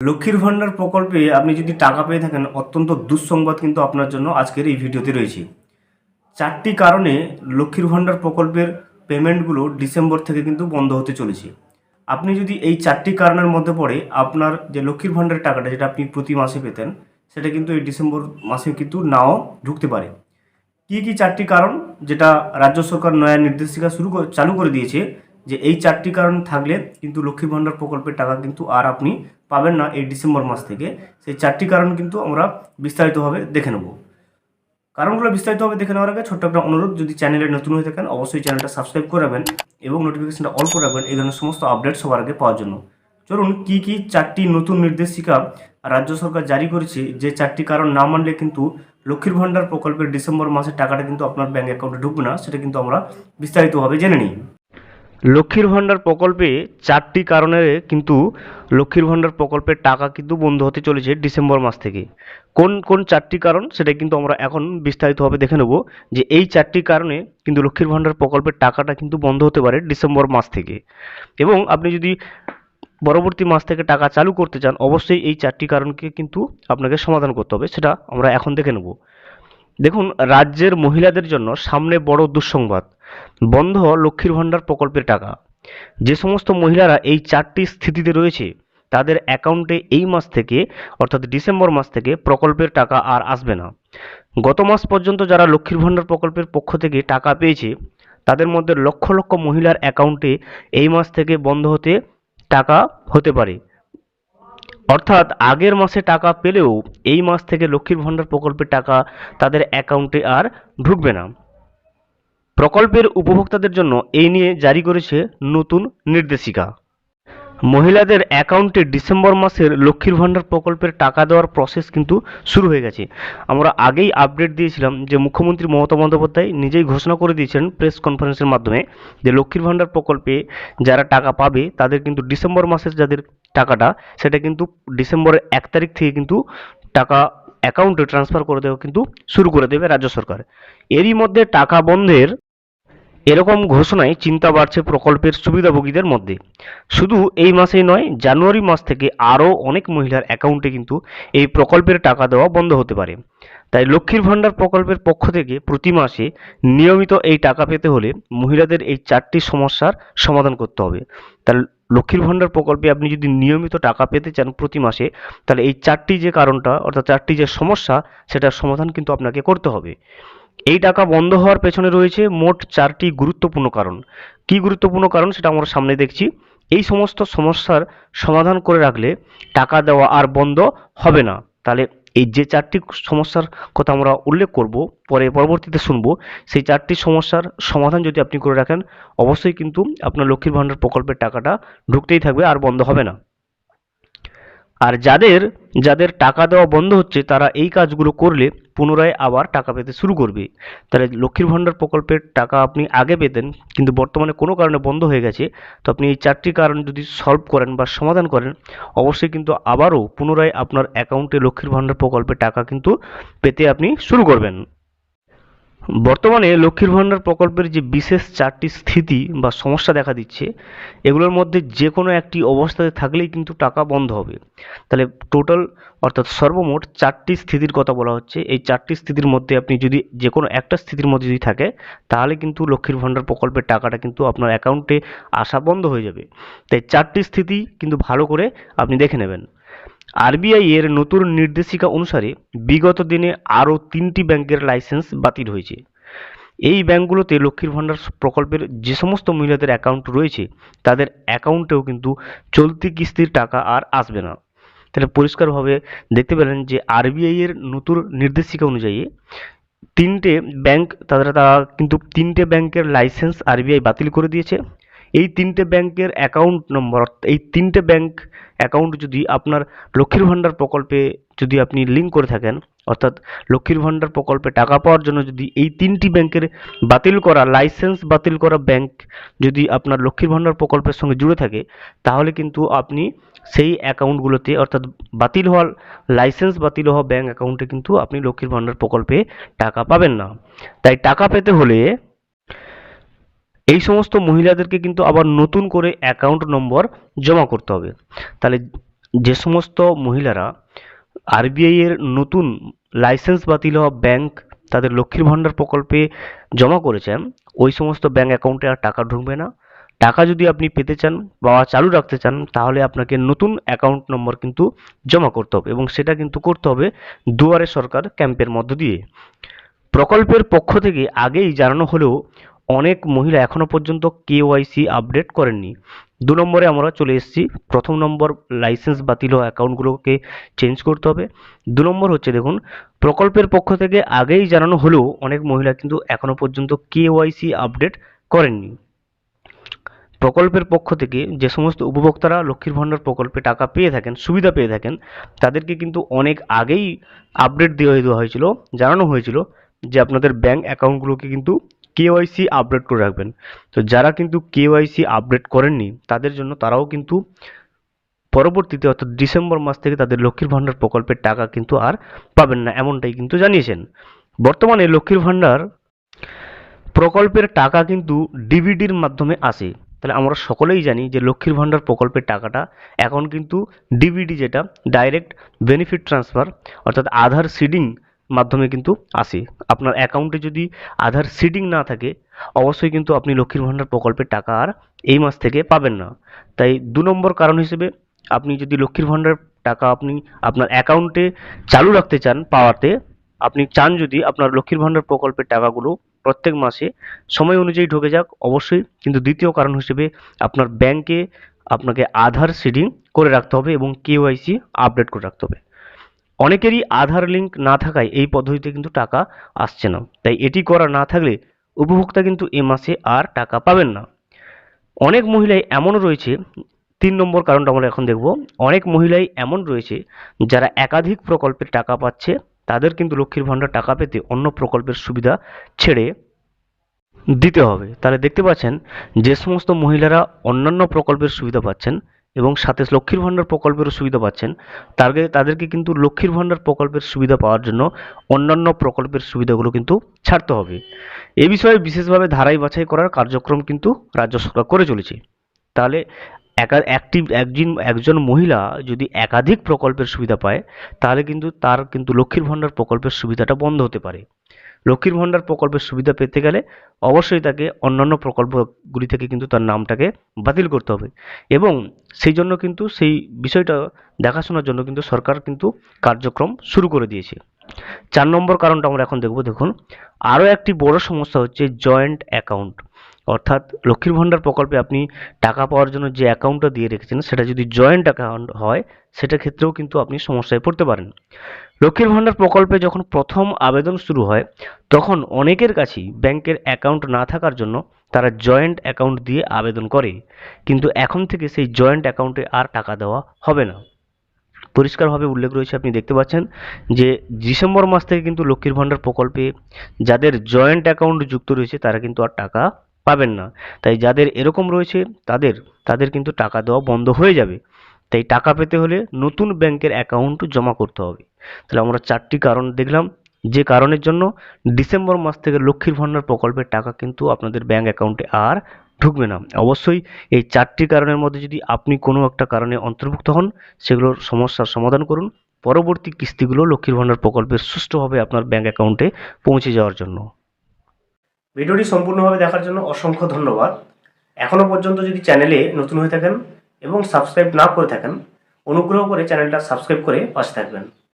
লক্ষ্মীর ভান্ডার প্রকল্পে আপনি যদি টাকা পেয়ে থাকেন, অত্যন্ত দুঃসংবাদ কিন্তু আপনার জন্য আজকের এই ভিডিওতে রয়েছে। 4টি কারণে লক্ষ্মীর ভান্ডার প্রকল্পের পেমেন্টগুলো ডিসেম্বর থেকে কিন্তু বন্ধ হতে চলেছে। আপনি যদি এই 4টি কারণের মধ্যে পড়ে আপনার যে লক্ষ্মীর ভান্ডারের টাকাটা যেটা আপনি প্রতি মাসে পেতেন, সেটা কিন্তু এই ডিসেম্বর মাসে কিন্তু নাও ঢুকতে পারে। কি কি 4টি কারণ, যেটা রাজ্য সরকার নয়া নির্দেশিকা চালু করে দিয়েছে, যে এই 4টি কারণ থাকলে কিন্তু লক্ষ্মীর ভান্ডার প্রকল্পের টাকা কিন্তু আর আপনি পাবেন না এই ডিসেম্বর মাস থেকে। সেই 4টি কারণ কিন্তু আমরা বিস্তারিতভাবে দেখে নেব। কারণগুলো বিস্তারিতভাবে দেখে নেওয়ার আগে ছোট্ট একটা অনুরোধ, যদি চ্যানেলে নতুন হয়ে থাকেন অবশ্যই চ্যানেলটা সাবস্ক্রাইব করে রাখবেন এবং নোটিফিকেশনটা অল করে রাখবেন এই ধরনের সমস্ত আপডেট সবার আগে পাওয়ার জন্য। চলুন কি কি 4টি নতুন নির্দেশিকা রাজ্য সরকার জারি করেছে, যে 4টি কারণ না মানলে কিন্তু লক্ষ্মীর ভান্ডার প্রকল্পের ডিসেম্বর মাসের টাকাটা কিন্তু আপনার ব্যাঙ্ক অ্যাকাউন্টে ঢুকবে না, সেটা কিন্তু আমরা বিস্তারিতভাবে জেনে নিই। লক্ষ্মীর ভান্ডার প্রকল্পে 4টি কারণে কিন্তু লক্ষ্মীর ভান্ডার প্রকল্পের টাকা কিন্তু বন্ধ হতে চলেছে ডিসেম্বর মাস থেকে। কোন কোন 4টি কারণ সেটা কিন্তু আমরা এখন বিস্তারিতভাবে দেখে নেব, যে এই 4টি কারণে কিন্তু লক্ষ্মীর ভান্ডার প্রকল্পের টাকাটা কিন্তু বন্ধ হতে পারে ডিসেম্বর মাস থেকে। এবং আপনি যদি পরবর্তী মাস থেকে টাকা চালু করতে চান, অবশ্যই এই 4টি কারণকে কিন্তু আপনাকে সমাধান করতে হবে, সেটা আমরা এখন দেখে নেব। দেখুন, রাজ্যের মহিলাদের জন্য সামনে বড় দুঃসংবাদ, বন্ধ লক্ষ্মীর ভান্ডার প্রকল্পের টাকা। যে সমস্ত মহিলারা এই 4টি স্থিতিতে রয়েছে তাদের অ্যাকাউন্টে এই মাস থেকে অর্থাৎ ডিসেম্বর মাস থেকে প্রকল্পের টাকা আর আসবে না। গত মাস পর্যন্ত যারা লক্ষ্মীর ভান্ডার প্রকল্পের পক্ষ থেকে টাকা পেয়েছে তাদের মধ্যে লক্ষ লক্ষ মহিলার অ্যাকাউন্টে এই মাস থেকে বন্ধ হতে টাকা হতে পারে। অর্থাৎ আগের মাসে টাকা পেলেও এই মাস থেকে লক্ষ্মীর ভান্ডার প্রকল্পের টাকা তাদের অ্যাকাউন্টে আর ঢুকবে না। প্রকল্পের উপভোক্তাদের জন্য এই নিয়ে জারি করেছে নতুন নির্দেশিকা। মহিলাদের অ্যাকাউন্টে ডিসেম্বর মাসের লক্ষ্মীর ভান্ডার প্রকল্পের টাকা দেওয়ার প্রসেস কিন্তু শুরু হয়ে গেছে। আমরা আগেই আপডেট দিয়েছিলাম যে মুখ্যমন্ত্রী মমতা বন্দ্যোপাধ্যায় নিজেই ঘোষণা করে দিয়েছেন প্রেস কনফারেন্সের মাধ্যমে, যে লক্ষ্মীর ভান্ডার প্রকল্পে যারা টাকা পাবে তাদের কিন্তু ডিসেম্বর মাসের যাদের টাকাটা সেটা কিন্তু ডিসেম্বরের 1 তারিখ থেকে কিন্তু টাকা অ্যাকাউন্টে ট্রান্সফার করে দেওয়া কিন্তু শুরু করে দেবে রাজ্য সরকার। এরই মধ্যে টাকা বন্ধের এরকম ঘোষণায় চিন্তা বাড়ছে প্রকল্পের সুবিধাভোগীদের মধ্যে। শুধু এই মাসেই নয়, জানুয়ারি মাস থেকে আরও অনেক মহিলার অ্যাকাউন্টে কিন্তু এই প্রকল্পের টাকা দেওয়া বন্ধ হতে পারে। তাই লক্ষ্মীর ভান্ডার প্রকল্পের পক্ষ থেকে প্রতি মাসে নিয়মিত এই টাকা পেতে হলে মহিলাদের এই 4টি সমস্যার সমাধান করতে হবে। তাহলে লক্ষ্মীর ভান্ডার প্রকল্পে আপনি যদি নিয়মিত টাকা পেতে চান প্রতি মাসে, তাহলে এই 4টি যে কারণটা অর্থাৎ 4টি যে সমস্যা সেটার সমাধান কিন্তু আপনাকে করতে হবে। এই টাকা বন্ধ হওয়ার পেছনে রয়েছে মোট 4টি গুরুত্বপূর্ণ কারণ। কি গুরুত্বপূর্ণ কারণ সেটা আমরা সামনে দেখছি। এই সমস্ত সমস্যার সমাধান করে রাখলে টাকা দেওয়া আর বন্ধ হবে না। তাহলে এই যে 4টি সমস্যার কথা আমরা উল্লেখ করব পরবর্তীতে শুনবো, সেই 4টি সমস্যার সমাধান যদি আপনি করে রাখেন অবশ্যই কিন্তু আপনার লক্ষ্মীর ভান্ডার প্রকল্পের টাকাটা ঢুকতেই থাকবে, আর বন্ধ হবে না। আর যাদের যাদের টাকা দেওয়া বন্ধ হচ্ছে তারা এই কাজগুলো করলে পুনরায় আবার টাকা পেতে শুরু করবে। তাহলে লক্ষ্মীর ভান্ডার প্রকল্পের টাকা আপনি আগে পেতেন কিন্তু বর্তমানে কোনো কারণে বন্ধ হয়ে গেছে, তো আপনি এই 4টি কারণ যদি সলভ করেন বা সমাধান করেন অবশ্যই কিন্তু আবারও পুনরায় আপনার অ্যাকাউন্টে লক্ষ্মীর ভান্ডার প্রকল্পের টাকা কিন্তু পেতে আপনি শুরু করবেন। বর্তমানে লক্ষ্মীর ভান্ডার প্রকল্পের যে বিশেষ 4টি স্থিতি বা সমস্যা দেখা দিচ্ছে, এগুলোর মধ্যে যে কোনো একটি অবস্থাতে থাকলেই কিন্তু টাকা বন্ধ হবে। তাহলে টোটাল অর্থাৎ সর্বমোট 4টি স্থিতির কথা বলা হচ্ছে। এই 4টি স্থিতির মধ্যে আপনি যদি যে কোনো একটা স্থিতির মধ্যে যদি থাকে তাহলে কিন্তু লক্ষ্মীর ভান্ডার প্রকল্পের টাকাটা কিন্তু আপনার অ্যাকাউন্টে আসা বন্ধ হয়ে যাবে। তাই 4টি স্থিতি কিন্তু ভালো করে আপনি দেখে নেবেন। আরবিআই এর নতুন নির্দেশিকা অনুসারে বিগত দিনে আরও 3টি ব্যাংকের লাইসেন্স বাতিল হয়েছে। এই ব্যাংকগুলোতে লক্ষ্মীর ভান্ডার প্রকল্পের যে সমস্ত মহিলাদের অ্যাকাউন্ট রয়েছে তাদের অ্যাকাউন্টেও কিন্তু চলতি কিস্তির টাকা আর আসবে না। তাহলে পরিষ্কারভাবে দেখতে পেলেন যে আরবিআই এর নতুন নির্দেশিকা অনুযায়ী 3টে ব্যাংক তারা কিন্তু 3টে ব্যাংকের লাইসেন্স আরবিআই বাতিল করে দিয়েছে। এই 3টে ব্যাংকের অ্যাকাউন্ট নম্বর, এই 3টে ব্যাংক অ্যাকাউন্ট যদি আপনার লক্ষ্মীর ভান্ডার প্রকল্পে যদি আপনি লিঙ্ক করে থাকেন, অর্থাৎ লক্ষ্মীর ভান্ডার প্রকল্পে টাকা পাওয়ার জন্য যদি এই 3টি ব্যাংকের বাতিল করা লাইসেন্স বাতিল করা ব্যাংক যদি আপনার লক্ষ্মীর ভান্ডার প্রকল্পের সঙ্গে জুড়ে থাকে তাহলে কিন্তু আপনি সেই অ্যাকাউন্টগুলোতে অর্থাৎ বাতিল হওয়া লাইসেন্স বাতিল হওয়া ব্যাংক অ্যাকাউন্টে কিন্তু আপনি লক্ষ্মীর ভান্ডার প্রকল্পে টাকা পাবেন না। তাই টাকা পেতে হলে এই সমস্ত মহিলাদেরকে কিন্তু আবার নতুন করে অ্যাকাউন্ট নম্বর জমা করতে হবে। তাহলে যে সমস্ত মহিলারা আরবিআই এর নতুন লাইসেন্স বাতিল হওয়া ব্যাংক তাদের লক্ষ্মীর ভাণ্ডার প্রকল্পে জমা করেছেন, ওই সমস্ত ব্যাংক অ্যাকাউন্টে আর টাকা ঢুকবে না। টাকা যদি আপনি পেতে চান বা চালু রাখতে চান, তাহলে আপনাকে নতুন অ্যাকাউন্ট নম্বর কিন্তু জমা করতে হবে, এবং সেটা কিন্তু করতে হবে দুয়ারে সরকার ক্যাম্পের মধ্য দিয়ে। প্রকল্পের পক্ষ থেকে আগেই জানানো হলেও অনেক মহিলা এখনো পর্যন্ত কেওয়াইসি আপডেট করেননি। 2 নম্বরে আমরা চলে এসেছি। প্রথম নম্বর, লাইসেন্স বাতিল হওয়া অ্যাকাউন্টগুলোকে চেঞ্জ করতে হবে। 2 নম্বর হচ্ছে, দেখুন, প্রকল্পের পক্ষ থেকে আগেই জানানো হলেও অনেক মহিলা কিন্তু এখনো পর্যন্ত কেওয়াইসি আপডেট করেননি। প্রকল্পের পক্ষ থেকে যে সমস্ত উপভোক্তারা লক্ষ্মীর ভাণ্ডার প্রকল্পে টাকা পেয়ে থাকেন, সুবিধা পেয়ে থাকেন, তাদেরকে কিন্তু অনেক আগেই আপডেট দেওয়া হয়েছিল, জানানো হয়েছিল যে আপনাদের ব্যাংক অ্যাকাউন্টগুলোকে কিন্তু কেওয়াইসি আপডেট করে রাখবেন। তো যারা কিন্তু কেওয়াইসি আপডেট করেননি তাদের জন্য, তারাও কিন্তু পরবর্তীতে অর্থাৎ ডিসেম্বর মাস থেকে তাদের লক্ষ্মীর ভাণ্ডার প্রকল্পের টাকা কিন্তু আর পাবেন না, এমনটাই কিন্তু জানিয়েছেন। বর্তমানে লক্ষ্মীর ভাণ্ডার প্রকল্পের টাকা কিন্তু ডিবিডির মাধ্যমে আসে। তাহলে আমরা সকলেই জানি যে লক্ষ্মীর ভাণ্ডার প্রকল্পের টাকাটা এখন কিন্তু ডিবিডি, যেটা ডাইরেক্ট বেনিফিট ট্রান্সফার, অর্থাৎ আধার সিডিং মাধ্যমে কিন্তু আসে। আপনার অ্যাকাউন্টে যদি আধার সিডিং না থাকে, অবশ্যই কিন্তু আপনি লক্ষ্মীর ভাণ্ডার প্রকল্পের টাকা আর এই মাস থেকে পাবেন না। তাই 2 নম্বর কারণ হিসেবে, আপনি যদি লক্ষ্মীর ভাণ্ডার টাকা আপনি আপনার অ্যাকাউন্টে চালু রাখতে চান, আপনি চান যদি আপনার লক্ষ্মীর ভাণ্ডার প্রকল্পের টাকাগুলো প্রত্যেক মাসে সময় অনুযায়ী ঢুকে যাক, অবশ্যই কিন্তু দ্বিতীয় কারণ হিসেবে আপনার ব্যাংকে আপনাকে আধার সিডিং করে রাখতে হবে এবং কেওয়াইসি আপডেট করে রাখতে হবে। অনেকেরই আধার লিঙ্ক না থাকায় এই পদ্ধতিতে কিন্তু টাকা আসছে না। তাই এটি করা না থাকলে উপভোক্তা কিন্তু এ মাসে আর টাকা পাবেন না। অনেক মহিলাই এমনও রয়েছে, 3 নম্বর কারণটা আমরা এখন দেখব। অনেক মহিলাই এমন রয়েছে যারা একাধিক প্রকল্পের টাকা পাচ্ছে, তাদের কিন্তু লক্ষ্মীর ভাণ্ডার টাকা পেতে অন্য প্রকল্পের সুবিধা ছেড়ে দিতে হবে। তাহলে দেখতে পাচ্ছেন, যে সমস্ত মহিলারা অন্যান্য প্রকল্পের সুবিধা পাচ্ছেন এবং সাথে লক্ষ্মীর ভাণ্ডার প্রকল্পেরও সুবিধা পাচ্ছেন, তাদেরকে কিন্তু লক্ষ্মীর ভাণ্ডার প্রকল্পের সুবিধা পাওয়ার জন্য অন্যান্য প্রকল্পের সুবিধাগুলো কিন্তু ছাড়তে হবে। এ বিষয়ে বিশেষভাবে ধারাই বাছাই করার কার্যক্রম কিন্তু রাজ্য সরকার করে চলেছে। তাহলে একজন মহিলা যদি একাধিক প্রকল্পের সুবিধা পায়, তাহলে কিন্তু তার কিন্তু লক্ষ্মীর ভাণ্ডার প্রকল্পের সুবিধাটা বন্ধ হতে পারে। লক্ষ্মীর ভাণ্ডার প্রকল্পের সুবিধা পেতে গেলে অবশ্যই তাকে অন্যান্য প্রকল্পগুলি থেকে কিন্তু তার নামটাকে বাতিল করতে হবে, এবং সেই জন্য কিন্তু সেই বিষয়টা দেখাশোনার জন্য কিন্তু সরকার কিন্তু কার্যক্রম শুরু করে দিয়েছে। 4 নম্বর কারণটা আমরা এখন দেখব। দেখুন, আরও একটি বড় সমস্যা হচ্ছে জয়েন্ট অ্যাকাউন্ট, অর্থাৎ লক্ষ্মীর ভাণ্ডার প্রকল্পে আপনি টাকা পাওয়ার জন্য যে অ্যাকাউন্টটা দিয়ে রেখেছেন, সেটা যদি জয়েন্ট অ্যাকাউন্ট হয়, সেটা ক্ষেত্রেও কিন্তু আপনি সমস্যায় পড়তে পারেন। লক্ষ্মীর ভাণ্ডার প্রকল্পে যখন প্রথম আবেদন শুরু হয়, তখন অনেকের কাছেই ব্যাংকের অ্যাকাউন্ট না থাকার জন্য তারা জয়েন্ট অ্যাকাউন্ট দিয়ে আবেদন করে, কিন্তু এখন থেকে সেই জয়েন্ট অ্যাকাউন্টে আর টাকা দেওয়া হবে না। পরিষ্কারভাবে উল্লেখ রয়েছে, আপনি দেখতে পাচ্ছেন যে ডিসেম্বর মাস থেকে কিন্তু লক্ষ্মীর ভাণ্ডার প্রকল্পে যাদের জয়েন্ট অ্যাকাউন্ট যুক্ত রয়েছে তারা কিন্তু আর টাকা পাবেন না। তাই যাদের এরকম রয়েছে তাদের কিন্তু টাকা দেওয়া বন্ধ হয়ে যাবে। তাই টাকা পেতে হলে নতুন ব্যাংকের অ্যাকাউন্ট জমা করতে হবে। তাহলে আমরা 4টি কারণ দেখলাম, যে কারণের জন্য ডিসেম্বর মাস থেকে লক্ষ্মীর ভাণ্ডার প্রকল্পের টাকা কিন্তু আপনাদের ব্যাংক অ্যাকাউন্টে আর ঢুকবে না। অবশ্যই এই 4টি কারণের মধ্যে যদি আপনি কোনো একটা কারণে অন্তর্ভুক্ত হন, সেগুলোর সমস্যার সমাধান করুন, পরবর্তী কিস্তিগুলো লক্ষ্মীর ভাণ্ডার প্রকল্পের সুষ্ঠুভাবে আপনার ব্যাংক অ্যাকাউন্টে পৌঁছে যাওয়ার জন্য। ভিডিওটি সম্পূর্ণভাবে দেখার জন্য অসংখ্য ধন্যবাদ। এখনও পর্যন্ত যদি চ্যানেলে নতুন হয়ে থাকেন এবং সাবস্ক্রাইব না করে থাকেন, অনুগ্রহ করে চ্যানেলটা সাবস্ক্রাইব করে পাশে থাকবেন।